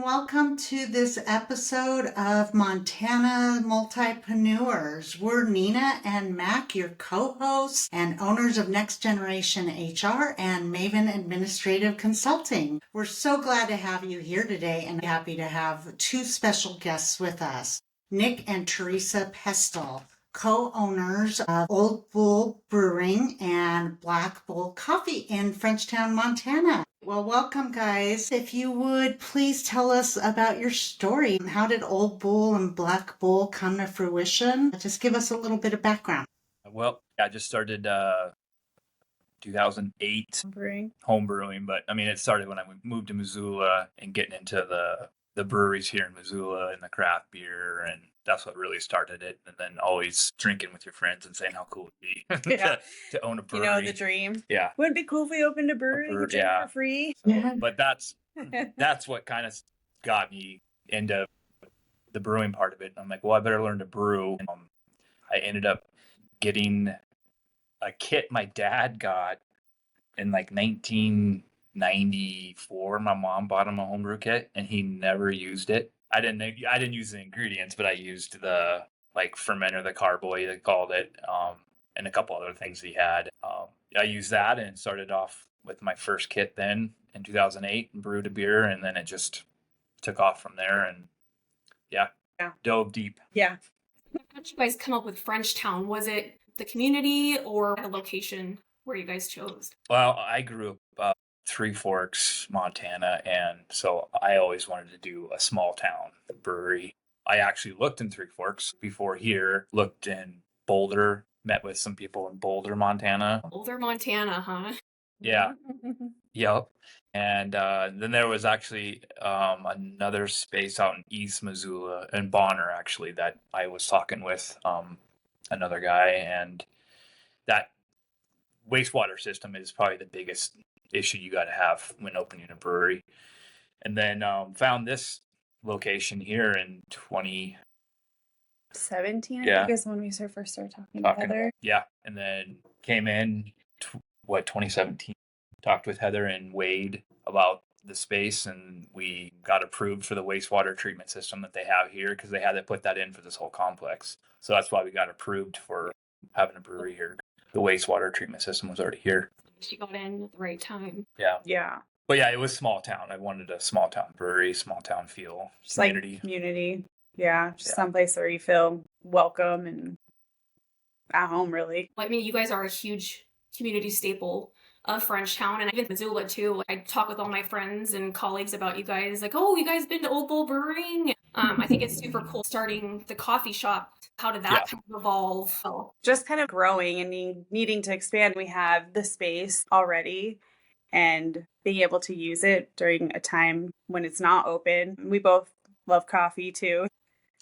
welcome to this episode of Montana Multipreneurs. We're Nina and Mac, your co-hosts and owners of Next Generation HR and Maven Administrative Consulting. We're so glad to have you here today and happy to have two special guests with us, Nic and Theresa Pestel, co-owners of Old Bull Brewing and Black Bull Coffee in Frenchtown, Montana. Well, welcome, guys. If you would please tell us about your story. How did Old Bull and Black Bull come to fruition? Just give us a little bit of background. Well, I just started 2008 home brewing, but I mean, it started when I moved to Missoula and getting into the breweries here in Missoula and the craft beer, and that's what really started it. And then always drinking with your friends and saying how cool it'd be to own a brewery. You know, the dream. Yeah. Wouldn't it be cool if we opened a brewery and drink for free? So, but that's what kind of got me into the brewing part of it. I'm like, well, I better learn to brew. I ended up getting a kit my dad got in like 1994. My mom bought him a homebrew kit and he never used it. I didn't use the ingredients, but I used the like fermenter, the carboy they called it, and a couple other things he had. I used that and started off with my first kit then in 2008 and brewed a beer, and then it just took off from there and dove deep. Yeah. How did you guys come up with Frenchtown? Was it the community or a location where you guys chose? Well, I grew up Three Forks, Montana, and so I always wanted to do a small town brewery. I actually looked in Three Forks before here, looked in Boulder, met with some people in Boulder, Montana. Boulder, Montana, huh? Yeah. Yep. And then there was actually another space out in East Missoula, in Bonner, actually, that I was talking with another guy, and that wastewater system is probably the biggest issue you got to have when opening a brewery. And then found this location here in 2017, I think is when we first started talking to Heather. Yeah. And then came in 2017, talked with Heather and Wade about the space, and we got approved for the wastewater treatment system that they have here because they had to put that in for this whole complex. So that's why we got approved for having a brewery here. The wastewater treatment system was already here. She got in at the right time. Yeah. Yeah. But yeah, it was small town. I wanted a small town brewery, small town feel, Just community. Like community. Yeah. Just someplace where you feel welcome and at home, really. I mean, you guys are a huge community staple of Frenchtown, and even Missoula too. I talk with all my friends and colleagues about you guys, like, oh, you guys been to Old Bull Brewing? I think it's super cool starting the coffee shop. How did that kind of evolve? Just kind of growing and needing to expand. We have the space already and being able to use it during a time when it's not open. We both love coffee too.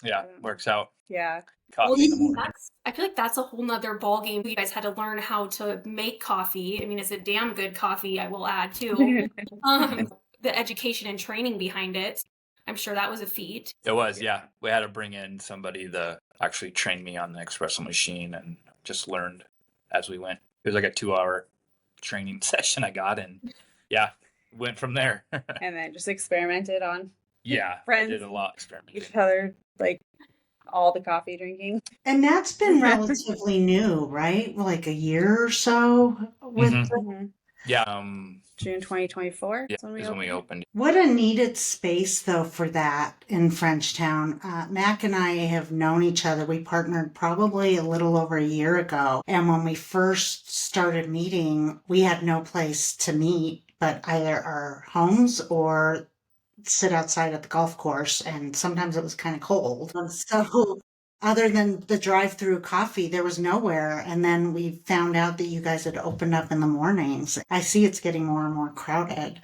Yeah, works out. Yeah. Coffee in the morning. I feel like that's a whole nother ballgame. You guys had to learn how to make coffee. I mean, it's a damn good coffee, I will add too. The education and training behind it, I'm sure that was a feat. It was, yeah. We had to bring in somebody that actually trained me on the espresso machine and just learned as we went. It was like a 2-hour training session I got, and went from there. And then just experimented on friends. I did a lot experimenting. Each other, like all the coffee drinking. And that's been relatively new, right? Like a year or so with June 2024 is when we opened. What a needed space, though, for that in Frenchtown. Mac and I have known each other. We partnered probably a little over a year ago. And when we first started meeting, we had no place to meet but either our homes or sit outside at the golf course. And sometimes it was kind of cold. And so other than the drive-through coffee, there was nowhere. And then we found out that you guys had opened up in the mornings. I see it's getting more and more crowded.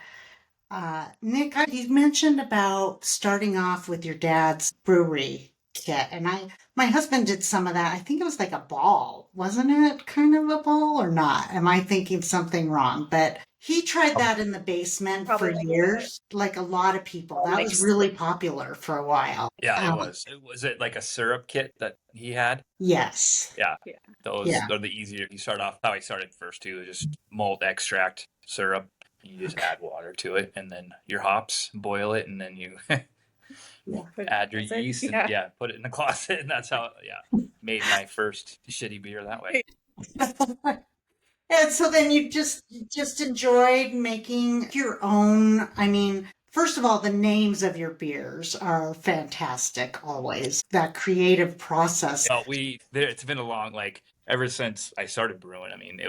Nic, you mentioned about starting off with your dad's brewery kit. And my husband did some of that. I think it was like a ball. Wasn't it kind of a ball or not? Am I thinking something wrong? But he tried that in the basement for years, like a lot of people. That was really popular for a while. Yeah, it was. Was it like a syrup kit that he had? Yes. Yeah. Those are the easier. You start off how I started first too, just malt extract syrup. You just add water to it and then your hops, boil it, and then you Add your yeast and Yeah. put it in the closet. And that's how, made my first shitty beer that way. And so then you just enjoyed making your own. I mean, first of all, the names of your beers are fantastic always. That creative process. It's been a long, ever since I started brewing. I mean,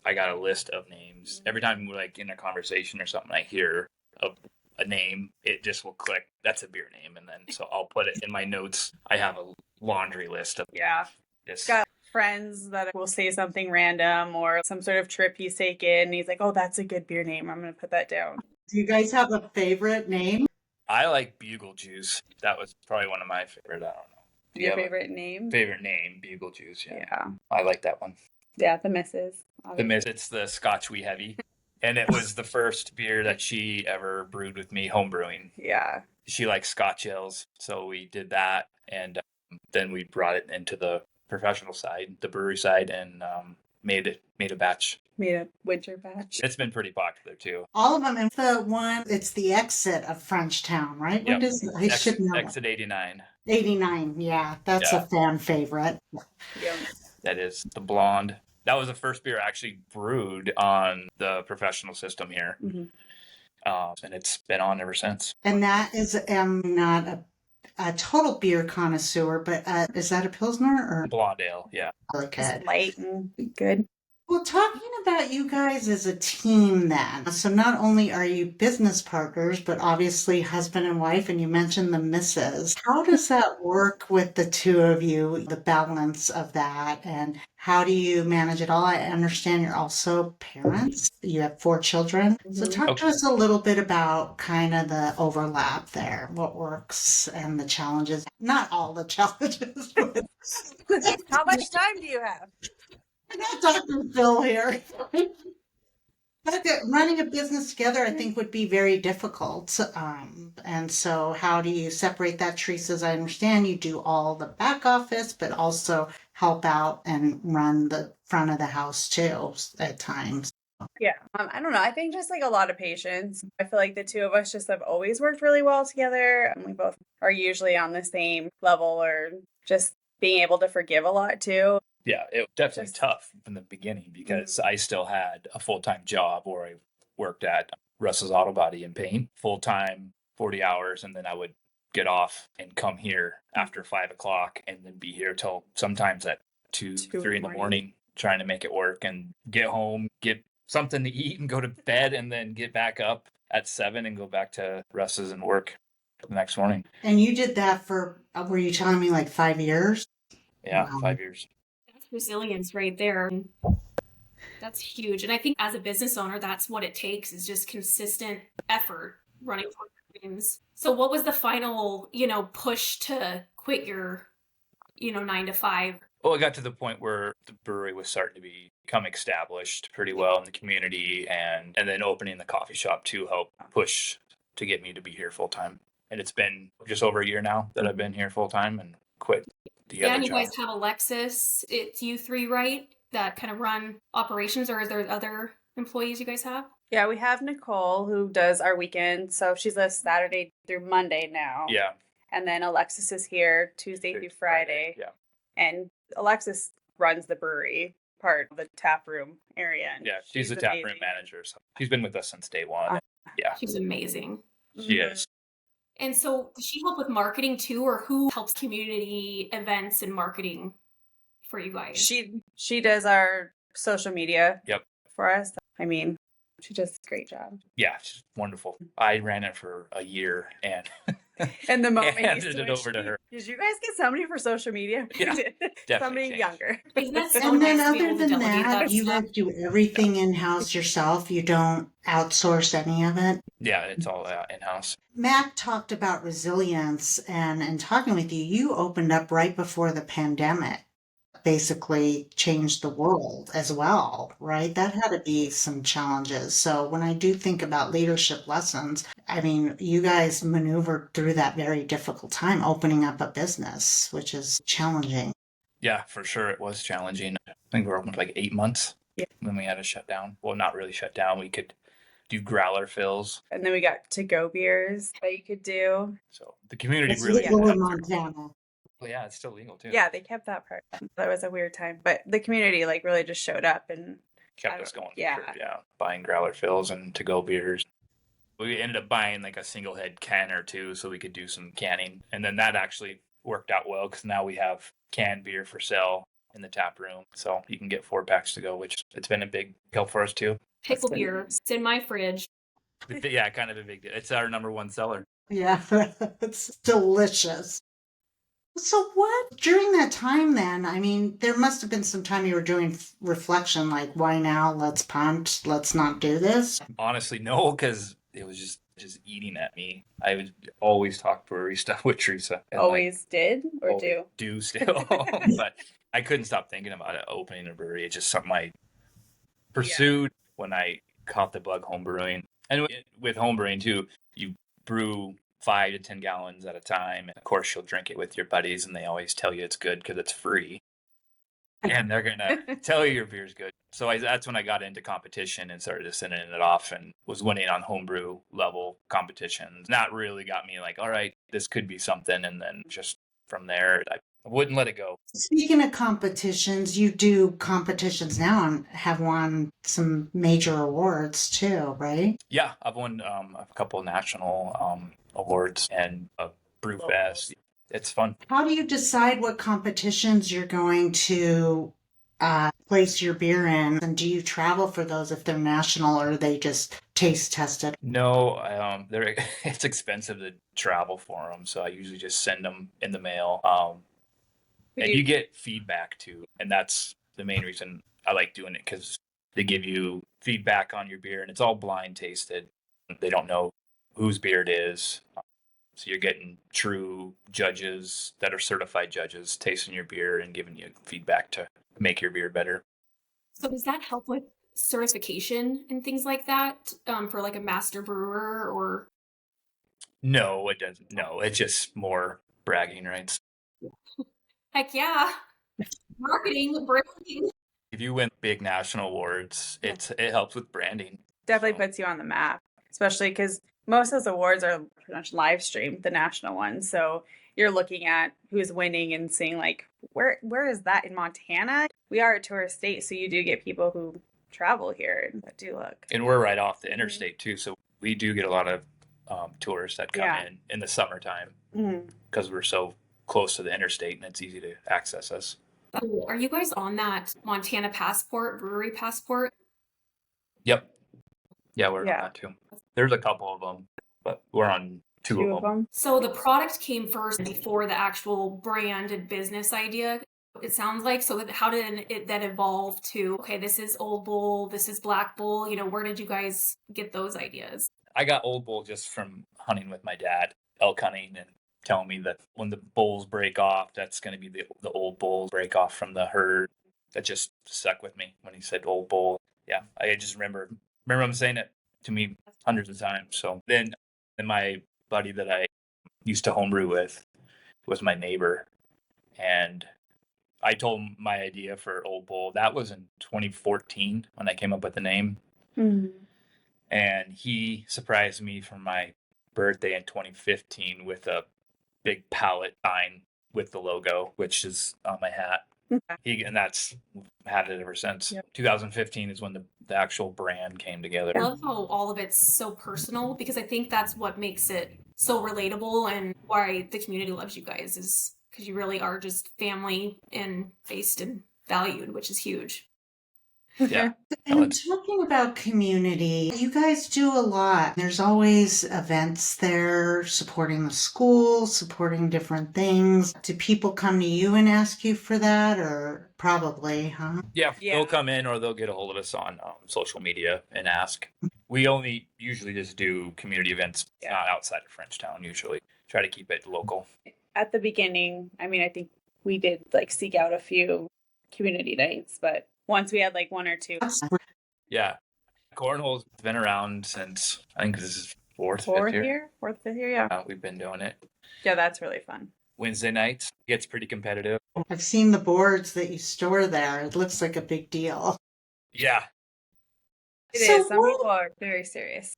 I got a list of names. Every time we're in a conversation or something, I hear a name, it just will click. That's a beer name. And then, so I'll put it in my notes. I have a laundry list of Got friends that will say something random or some sort of trip he's taken. And he's like, oh, that's a good beer name. I'm going to put that down. Do you guys have a favorite name? I like Bugle Juice. That was probably one of my favorite. I don't know. Your favorite name? Favorite name, Bugle Juice. Yeah. I like that one. Yeah, the Mrs. The Miss. It's the Scotch Wee Heavy. And it was the first beer that she ever brewed with me, home brewing. Yeah. She likes Scotch ales. So we did that. And then we brought it into the professional side, the brewery side, and made a batch. Made a winter batch. It's been pretty popular too. All of them. And the one, it's the exit of Frenchtown, right? Yep. What is it? I should know. Exit 89. 89, yeah. That's a fan favorite. Yeah. That is the blonde. That was the first beer I actually brewed on the professional system here. Mm-hmm. And it's been on ever since. And that is not a total beer connoisseur, but is that a Pilsner or Blonde ale? Yeah. okay? It's light and good. Well, talking about you guys as a team then. So not only are you business partners, but obviously husband and wife, and you mentioned the missus. How does that work with the two of you, the balance of that, and how do you manage it all? I understand you're also parents. You have 4 children. So talk to us a little bit about kind of the overlap there, what works and the challenges. Not all the challenges. But How much time do you have? I'm not Dr. Phil here. But running a business together, I think, would be very difficult. And so how do you separate that, Teresa? As I understand, you do all the back office, but also help out and run the front of the house too at times. Yeah. I don't know. I think just a lot of patience. I feel like the two of us just have always worked really well together. And we both are usually on the same level, or just being able to forgive a lot too. Yeah, it was definitely tough from the beginning because I still had a full-time job where I worked at Russell's Auto Body in Paint, full-time, 40 hours, and then I would get off and come here after 5 o'clock and then be here till sometimes at 2, 3 in the morning trying to make it work, and get home, get something to eat and go to bed, and then get back up at 7 and go back to Russ's and work the next morning. And you did that for, were you telling me 5 years? Yeah, Wow. 5 years. Resilience right there. That's huge. And I think as a business owner, that's what it takes, is just consistent effort running towards your dreams. So what was the final, push to quit your, 9 to 5? Well, it got to the point where the brewery was starting to become established pretty well in the community, and then opening the coffee shop to help push to get me to be here full time. And it's been just over a year now that I've been here full time and quit the other and you job. guys have Alexis. It's you 3, right? That kind of run operations, or is there other employees you guys have? Yeah, we have Nicole who does our weekend. So she's a Saturday through Monday now. Yeah. And then Alexis is here Tuesday through Friday. Yeah. And Alexis runs the brewery part of the tap room area. And Yeah, she's the tap room manager. So she's been with us since day one. Yeah. She's amazing. She is. And so does she help with marketing too, or who helps community events and marketing for you guys? She does our social media for us. I mean, she does a great job. Yeah, she's wonderful. I ran it for a year and and the moment handed it over to her. Did you guys get somebody for social media? Yeah, somebody younger. Isn't that so And then nice to be other able to than delegate that, you stuff? guys do everything in-house yourself. You don't outsource any of it. Yeah, it's all in-house. Matt talked about resilience, and in talking with you, you opened up right before the pandemic, basically changed the world as well, right? That had to be some challenges. So when I do think about leadership lessons, I mean, you guys maneuvered through that very difficult time, opening up a business, which is challenging. Yeah, for sure. It was challenging. I think we were open for 8 months when we had to shut down. Well, not really shut down. We could do growler fills. And then we got to-go beers that you could do. So the community It's really legal came in out through. Montana. Well, yeah, it's still legal too. Yeah, they kept that part. That was a weird time. But the community like really just showed up and Kept us going. Yeah. For sure. Yeah. Buying growler fills and to-go beers. We ended up buying like a single head can or two so we could do some canning. And then that actually worked out well because now we have canned beer for sale in the tap room. So you can get 4-packs to go, which it's been a big help for us too. Pickle beer. It's in my fridge. Yeah, kind of a big deal. It's our number one seller. Yeah, it's delicious. So what, during that time then, I mean, there must have been some time you were doing reflection, like, why now? Let's punt. Let's not do this. Honestly, no, because it was just eating at me. I would always talk barista with Teresa. And always did or always do. do still. But I couldn't stop thinking about it, opening a brewery. It's just something I pursued when I caught the bug home brewing. And with home brewing too, you brew 5 to 10 gallons at a time. And of course, you'll drink it with your buddies, and they always tell you it's good because it's free. And they're going to tell you your beer's good. So that's when I got into competition and started sending it off and was winning on homebrew level competitions. That really got me like, all right, this could be something. And then just from there, I wouldn't let it go. Speaking of competitions, you do competitions now and have won some major awards too, right? Yeah, I've won a couple national awards and a brew fest. It's fun. How do you decide what competitions you're going to place your beer in? And do you travel for those if they're national, or are they just taste tested? No, it's expensive to travel for them, so I usually just send them in the mail. And you get feedback too, and that's the main reason I like doing it, because they give you feedback on your beer, and it's all blind tasted. They don't know whose beer it is. So you're getting true judges that are certified judges tasting your beer and giving you feedback to make your beer better. So does that help with certification and things like that for like a master brewer or? No, it doesn't. No, it's just more bragging rights. Heck yeah. Marketing, branding. If you win big national awards, it helps with branding. Definitely puts you on the map, especially because most of those awards are pretty much live streamed, the national ones. So you're looking at who's winning and seeing like, where is that in Montana? We are a tourist state, so you do get people who travel here and do look. And we're right off the interstate too, so we do get a lot of tourists that come in the summertime because we're so close to the interstate and it's easy to access us. Oh, are you guys on that Montana passport, brewery passport? Yep. Yeah, we're on that too. There's a couple of them, but we're on two of them. So the product came first before the actual brand and business idea, it sounds like. So how did it then evolve to, okay, this is Old Bull, this is Black Bull? You know, where did you guys get those ideas? I got Old Bull just from hunting with my dad, elk hunting, and telling me that when the bulls break off, that's going to be the Old Bull break off from the herd. That just stuck with me when he said Old Bull. Yeah, I just remember him saying it to me hundreds of times. So then my buddy that I used to homebrew with was my neighbor, and I told him my idea for Old Bull. That was in 2014 when I came up with the name. Mm-hmm. And he surprised me for my birthday in 2015 with a big pallet sign with the logo, which is on my hat. And that's had it ever since. Yep. 2015 is when the actual brand came together. I love how all of it's so personal, because I think that's what makes it so relatable and why the community loves you guys, is because you really are just family and based and valued, which is huge. Yeah. And talking about community, you guys do a lot. There's always events there supporting the school, supporting different things. Do people come to you and ask you for that, or probably, huh? Yeah, they'll come in or they'll get a hold of us on social media and ask. We only usually just do community events outside of Frenchtown, usually. Try to keep it local. At the beginning, I mean, I think we did like seek out a few community nights, but once we had like one or two. Yeah. Cornhole's been around since, I think this is fourth, fifth year, yeah. We've been doing it. Yeah, that's really fun. Wednesday nights gets pretty competitive. I've seen the boards that you store there. It looks like a big deal. Yeah. It So is. Some people are very serious.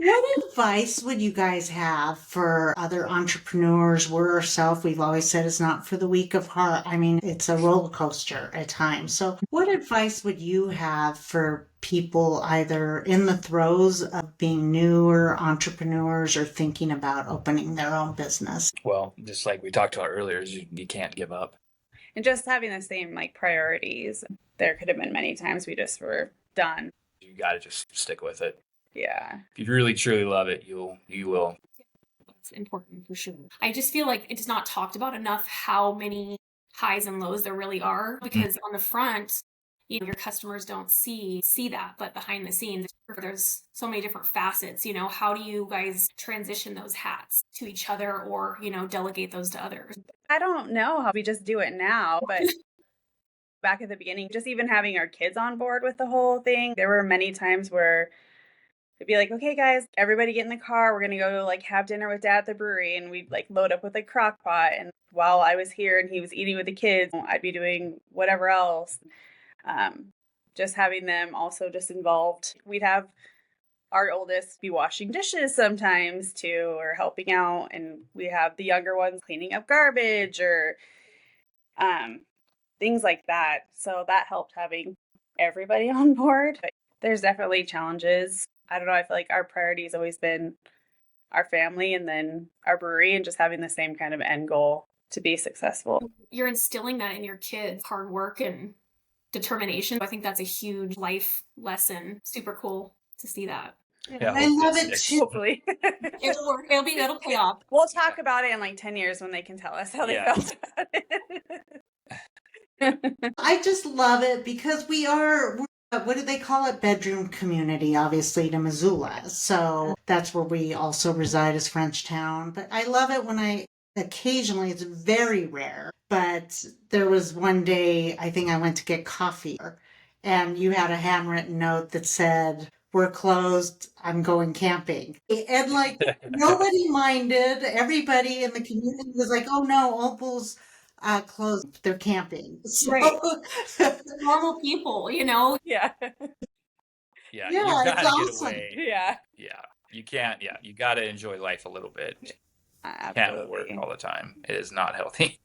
what advice would you guys have for other entrepreneurs? We're ourselves, we've always said it's not for the weak of heart. I mean, it's a roller coaster at times. So what advice would you have for people either in the throes of being newer entrepreneurs or thinking about opening their own business? Well, just like we talked about earlier, is you can't give up. And just having the same like priorities. There could have been many times we just were done. You got to just stick with it. Yeah. If you really truly love it, you will. It's important for sure. I just feel like it's not talked about enough how many highs and lows there really are, because on the front, you know, your customers don't see that, but behind the scenes, there's so many different facets. You know, how do you guys transition those hats to each other, or, you know, delegate those to others? I don't know how we just do it now, but back at the beginning, just even having our kids on board with the whole thing, there were many times where it'd be like, okay, guys, everybody get in the car. We're going to go like have dinner with dad at the brewery. And we'd like load up with a crock pot. And while I was here and he was eating with the kids, I'd be doing whatever else. Just having them also just involved. We'd have our oldest be washing dishes sometimes too, or helping out. And we have the younger ones cleaning up garbage or things like that. So that helped having everybody on board. But there's definitely challenges. I don't know. I feel like our priority has always been our family and then our brewery, and just having the same kind of end goal to be successful. You're instilling that in your kids, hard work and determination. I think that's a huge life lesson. Super cool to see that. Yeah, I love it too. Hopefully. It'll work. It'll pay off. We'll talk about it in like 10 years when they can tell us how they felt about it. I just love it because we're what do they call it? Bedroom community, obviously, to Missoula. So that's where we also reside, is Frenchtown. But I love it when occasionally, it's very rare, but there was one day, I think I went to get coffee, and you had a handwritten note that said, "We're closed, I'm going camping." And like, nobody minded. Everybody in the community was like, "Oh no, Opal's closed, they're camping." So, Right. Normal people, you know? Yeah. Yeah, Yeah, you it's gotta awesome. get away. Yeah. Yeah, you can't. Yeah, you gotta enjoy life a little bit. You can't work Absolutely. all the time. It is not healthy.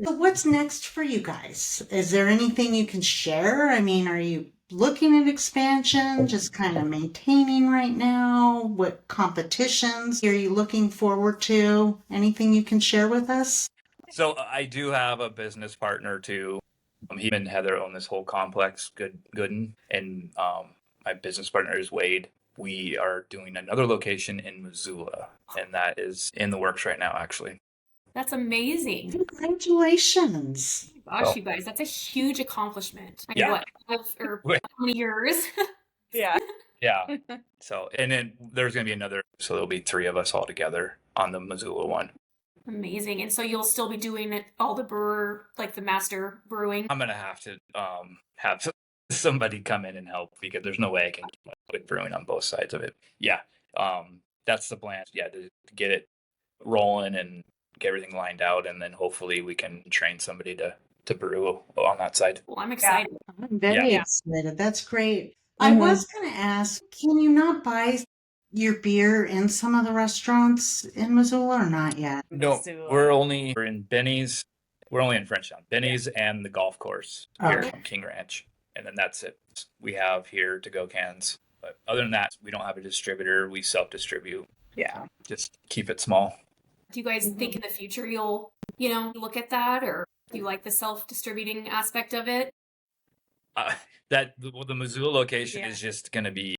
So what's next for you guys? Is there anything you can share? I mean, are you looking at expansion, just kind of maintaining right now? What competitions are you looking forward to? Anything you can share with us? So I do have a business partner too. He and Heather own this whole complex, Gooden, and my business partner is Wade. We are doing another location in Missoula, and that is in the works right now, actually. That's amazing. Congratulations. Gosh, you guys, that's a huge accomplishment. I mean, Yeah. what, 5 or how many years? Yeah. Yeah. So, and then there's going to be another, so there'll be 3 of us all together on the Missoula one. Amazing. And so you'll still be doing it, all the like the master brewing? I'm going to have to have somebody come in and help, because there's no way I can put brewing on both sides of it. Yeah. That's the plan. Yeah. To get it rolling and get everything lined out, and then hopefully we can train somebody to brew on that side. Well, I'm excited. I'm very Yeah. excited. That's great. I was going to ask, can you not buy your beer in some of the restaurants in Missoula or not yet? No, Missoula. we're in Benny's. We're only in Frenchtown. Benny's and the golf course here Okay. from King Ranch. And then that's it. We have here to go cans. But other than that, we don't have a distributor. We self-distribute. Yeah. Just keep it small. Do you guys think in the future you'll, you know, look at that, or do you like the self-distributing aspect of it? The Missoula location Yeah. is just going to be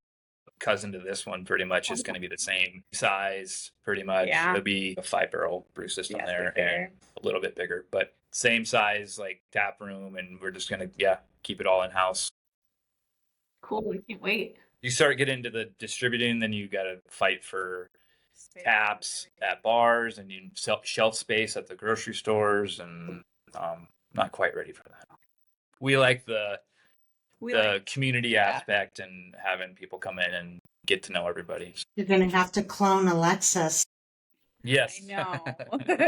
cousin to this one, pretty much. It's going to be the same size, pretty much. Yeah. It'll be a 5-barrel brew system Yeah, there, bigger. and a little bit bigger, but same size, like tap room, and we're just going to keep it all in house. Cool. I can't wait. You start getting into the distributing, then you got to fight for Space taps and at bars, and you shelf space at the grocery stores, and not quite ready for that. We like the community aspect and having people come in and get to know everybody. You're going to have to clone Alexis. Yes. I know.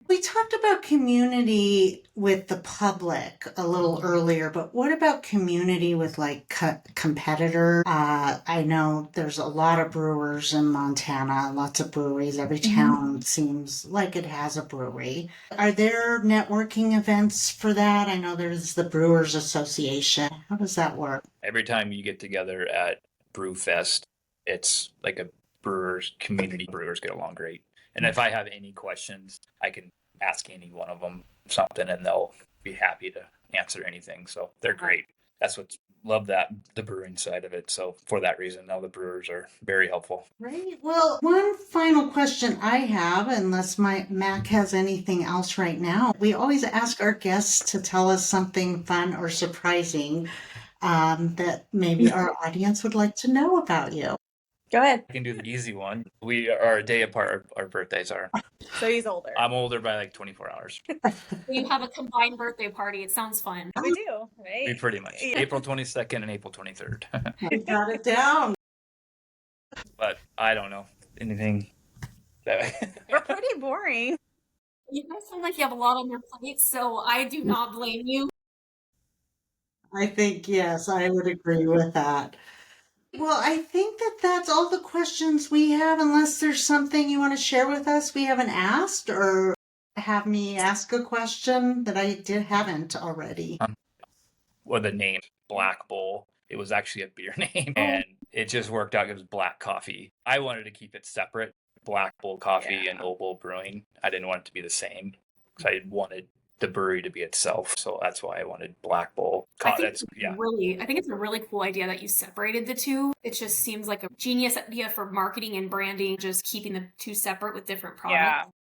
We talked about community with the public a little earlier, but what about community with like competitor? I know there's a lot of brewers in Montana, lots of breweries. Every town seems like it has a brewery. Are there networking events for that? I know there's the Brewers Association. How does that work? Every time you get together at Brewfest, it's like a community brewers get along great. And if I have any questions, I can ask any one of them something and they'll be happy to answer anything. So they're great. That's what's love that the brewing side of it. So for that reason, now the brewers are very helpful. Right. Well, one final question I have, unless Mac has anything else right now, we always ask our guests to tell us something fun or surprising that maybe our audience would like to know about you. Go ahead. I can do the easy one. We are a day apart. Our birthdays are. So he's older. I'm older by like 24 hours. You have a combined birthday party. It sounds fun. We do, right? We pretty much. Yeah. April 22nd and April 23rd. I got it down. But I don't know anything. We're pretty boring. You guys sound like you have a lot on your plate, so I do not blame you. I think, yes, I would agree with that. Well, I think that's all the questions we have, unless there's something you want to share with us we haven't asked, or have me ask a question that I haven't already. Well, the name Black Bull, it was actually a beer name, and it just worked out. It was black coffee. I wanted to keep it separate, Black Bull Coffee and Old Bull Brewing. I didn't want it to be the same because I wanted the brewery to be itself. So that's why I wanted Black Bull. I think it's a really cool idea that you separated the two. It just seems like a genius idea for marketing and branding, just keeping the two separate with different products.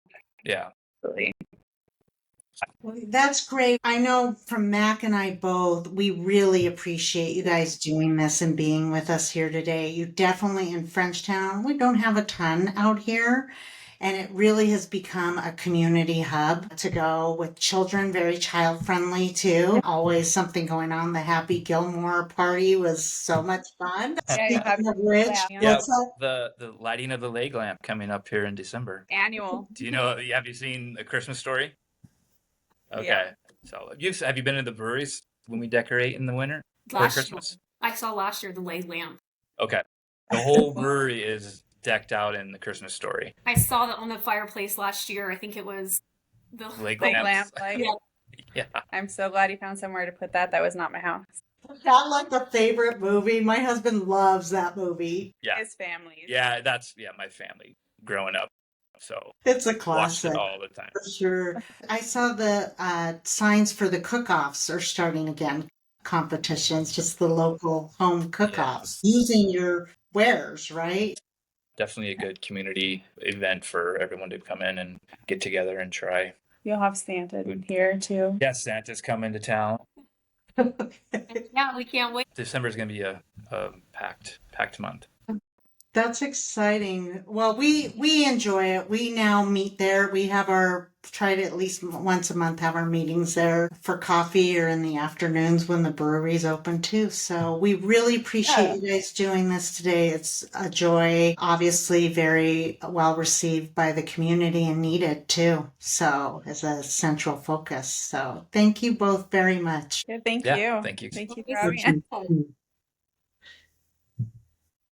Yeah. Really. That's great. I know from Mac and I both, we really appreciate you guys doing this and being with us here today. You definitely in Frenchtown, we don't have a ton out here. And it really has become a community hub to go with children, very child friendly too. Always something going on. The Happy Gilmore party was so much fun. Speaking of which, what's up? The lighting of the leg lamp coming up here in December. Annual. Do you know, have you seen A Christmas Story? Okay. Yeah. So have you been to the breweries when we decorate in the winter for Christmas? I saw last year the leg lamp. Okay. The whole brewery is decked out in The Christmas Story. I saw that on the fireplace last year. I think it was the leg lamp. Yeah. I'm so glad you found somewhere to put that. That was not my house. Not like a favorite movie. My husband loves that movie. Yeah. His family. Yeah, that's my family growing up. So it's a watched classic it all the time. for sure. I saw the signs for the cook-offs are starting again. Competitions, just the local home cook-offs using your wares, right? Definitely a good community event for everyone to come in and get together and try. You'll have Santa here too. Yeah, Santa's coming to town. Yeah, we can't wait. December is going to be a packed month. That's exciting. Well, we enjoy it. We now meet there. We have try to at least once a month have our meetings there for coffee or in the afternoons when the brewery's open too. So we really appreciate you guys doing this today. It's a joy, obviously very well received by the community and needed too. So as a central focus. So thank you both very much. Yeah, thank you. Thank you. Thank you for having me.